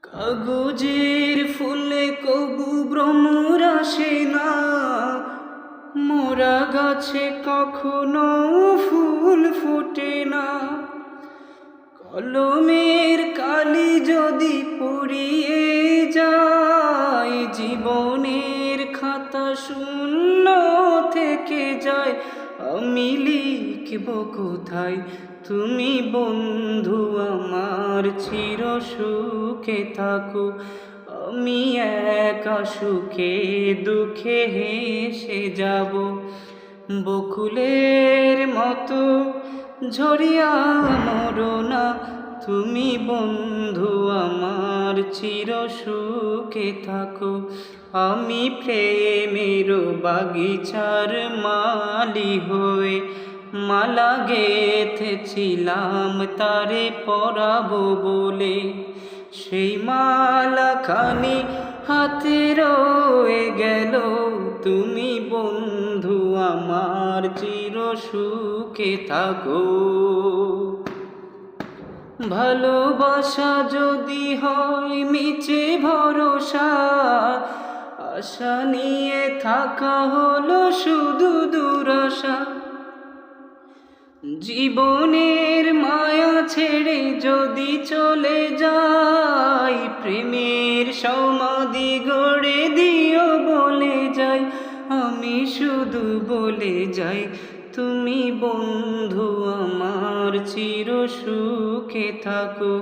কাগজের ফুলে কবু ভ্রমর আসে না, মোরা গাছে কখনো ফুল ফোটে না। কলমের কালি যদি পুড়িয়ে যায়, জীবনের খাতা শূন্য থেকে যায়। আমি লিখব কোথায়, তুমি বন্ধু আমার চির সুখে থাকো। আমি একা সুখে দুঃখে হেসে যাব, বকুলের মতো ঝরিয়া মরো না। তুমি বন্ধু আমার চির সুখে থাকো। আমি প্রেমের বাগিচার মালি হয়ে মালা গেথেছিলাম তারে পরাবো বলে। সেই মালা খানি হাতে রয়ে গেল, তুমি বন্ধু আমার চির সুখে থাকো। ভালোবাসা যদি হয় মিছে ভরসা, আশা নিয়ে থাকা হলো শুধু দুরাশা। জীবনের মায়া ছেড়ে যদি চলে যাই, প্রেমের সমাধি গড়ে দিও বলে যাই। আমি শুধু বলে যাই, তুমি বন্ধু আমার চির সুখে থাকো।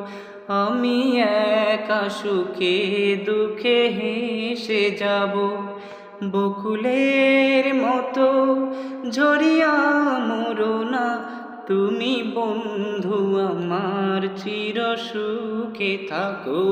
আমি একা সুখে দুঃখে হেসে যাব, বকুলের মতো ঝরিয়া মরো না। তুমি বন্ধু আমার চির সুখে থাকো।